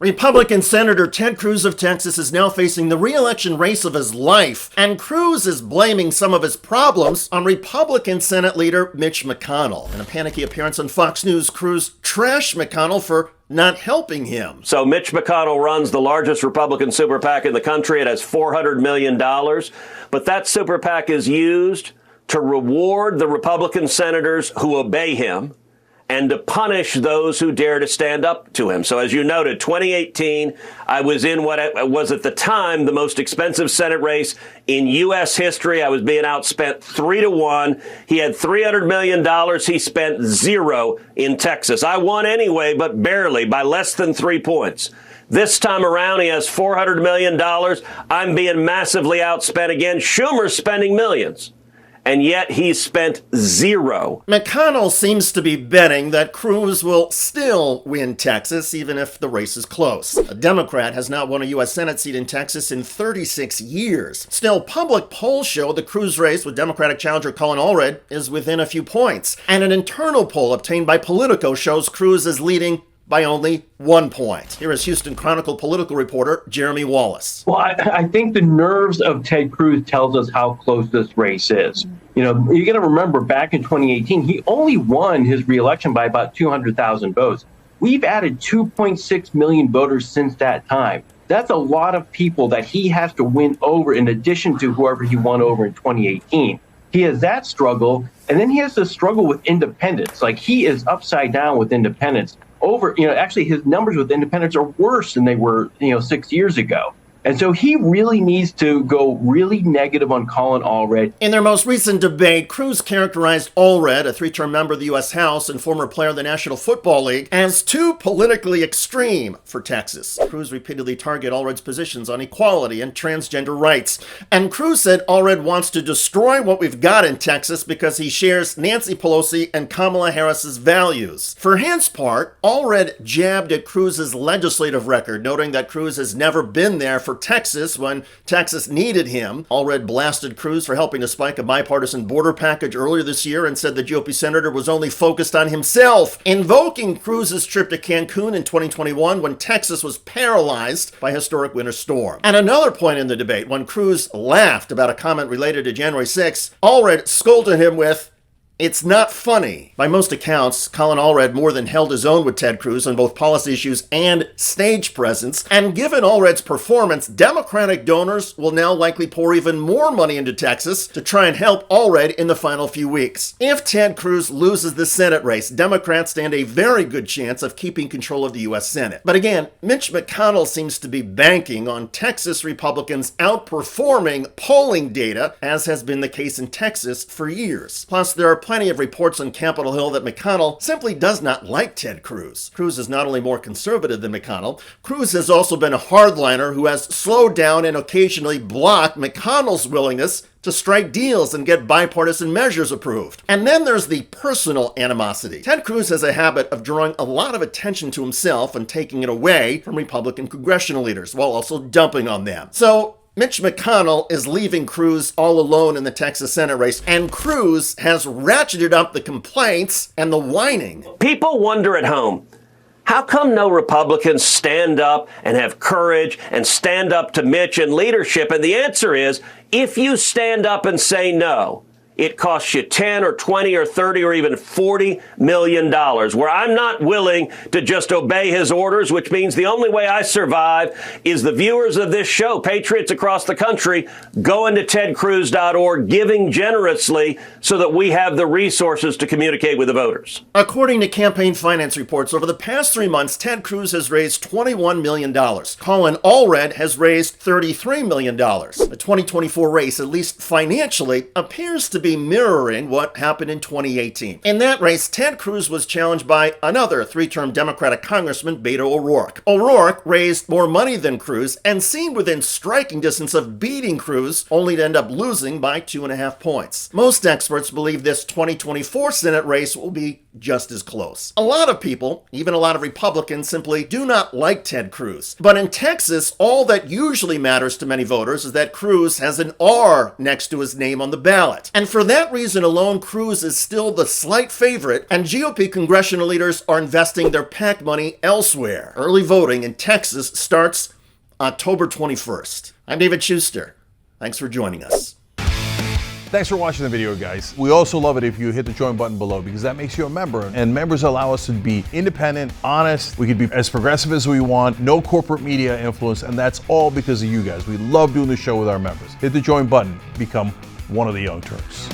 Republican Senator Ted Cruz of Texas is now facing the re-election race of his life, and Cruz is blaming some of his problems on Republican Senate leader Mitch McConnell. In a panicky appearance on Fox News, Cruz trashed McConnell for not helping him. So Mitch McConnell runs the largest Republican super PAC in the country. It has $400 million, but that super PAC is used to reward the Republican senators who obey him and to punish those who dare to stand up to him. So as you noted, 2018, I was in what was at the time the most expensive Senate race in U.S. history. I was being outspent 3-1. He had $300 million. He spent zero in Texas. I won anyway, but barely, by less than 3 points. This time around, he has $400 million. I'm being massively outspent again. Schumer's spending millions. And yet he's spent zero. McConnell seems to be betting that Cruz will still win Texas, even if the race is close. A Democrat has not won a U.S. Senate seat in Texas in 36 years. Still, public polls show the Cruz race with Democratic challenger Colin Allred is within a few points. And an internal poll obtained by Politico shows Cruz is leading by only 1 point. Here is Houston Chronicle political reporter Jeremy Wallace. Well, I think the nerves of Ted Cruz tells us how close this race is. You know, you got to remember back in 2018, he only won his reelection by about 200,000 votes. We've added 2.6 million voters since that time. That's a lot of people that he has to win over in addition to whoever he won over in 2018. He has that struggle, and then he has to struggle with independents. Like, he is upside down with independents. Actually, his numbers with independents are worse than they were, 6 years ago. And so he really needs to go really negative on Colin Allred. In their most recent debate, Cruz characterized Allred, a 3-term member of the U.S. House and former player of the National Football League, as too politically extreme for Texas. Cruz repeatedly targeted Allred's positions on equality and transgender rights. And Cruz said Allred wants to destroy what we've got in Texas because he shares Nancy Pelosi and Kamala Harris's values. For his part, Allred jabbed at Cruz's legislative record, noting that Cruz has never been there for Texas when Texas needed him. Allred blasted Cruz for helping to spike a bipartisan border package earlier this year and said the GOP senator was only focused on himself, invoking Cruz's trip to Cancun in 2021 when Texas was paralyzed by a historic winter storm. At another point in the debate, when Cruz laughed about a comment related to January 6th, Allred scolded him with, "It's not funny." By most accounts, Colin Allred more than held his own with Ted Cruz on both policy issues and stage presence. And given Allred's performance, Democratic donors will now likely pour even more money into Texas to try and help Allred in the final few weeks. If Ted Cruz loses the Senate race, Democrats stand a very good chance of keeping control of the U.S. Senate. But again, Mitch McConnell seems to be banking on Texas Republicans outperforming polling data, as has been the case in Texas for years. Plus, there are plenty of reports on Capitol Hill that McConnell simply does not like Ted Cruz. Cruz is not only more conservative than McConnell, Cruz has also been a hardliner who has slowed down and occasionally blocked McConnell's willingness to strike deals and get bipartisan measures approved. And then there's the personal animosity. Ted Cruz has a habit of drawing a lot of attention to himself and taking it away from Republican congressional leaders while also dumping on them. So Mitch McConnell is leaving Cruz all alone in the Texas Senate race, and Cruz has ratcheted up the complaints and the whining. People wonder at home, how come no Republicans stand up and have courage and stand up to Mitch and leadership? And the answer is, if you stand up and say no, it costs you 10 or 20 or 30 or even $40 million, where I'm not willing to just obey his orders, which means the only way I survive is the viewers of this show, patriots across the country, going to tedcruz.org, giving generously so that we have the resources to communicate with the voters. According to campaign finance reports, over the past 3 months, Ted Cruz has raised $21 million. Colin Allred has raised $33 million. The 2024 race, at least financially, appears to be mirroring what happened in 2018. In that race, Ted Cruz was challenged by another 3-term Democratic Congressman, Beto O'Rourke. O'Rourke raised more money than Cruz and seemed within striking distance of beating Cruz, only to end up losing by 2.5 points. Most experts believe this 2024 Senate race will be just as close. A lot of people, even a lot of Republicans, simply do not like Ted Cruz. But in Texas, all that usually matters to many voters is that Cruz has an R next to his name on the ballot. And for that reason alone, Cruz is still the slight favorite, and GOP congressional leaders are investing their PAC money elsewhere. Early voting in Texas starts October 21st. I'm David Shuster. Thanks for joining us. Thanks for watching the video, guys. We also love it if you hit the join button below, because that makes you a member, and members allow us to be independent, honest. We can be as progressive as we want, no corporate media influence, and that's all because of you guys. We love doing the show with our members. Hit the join button, become one of the Young Turks.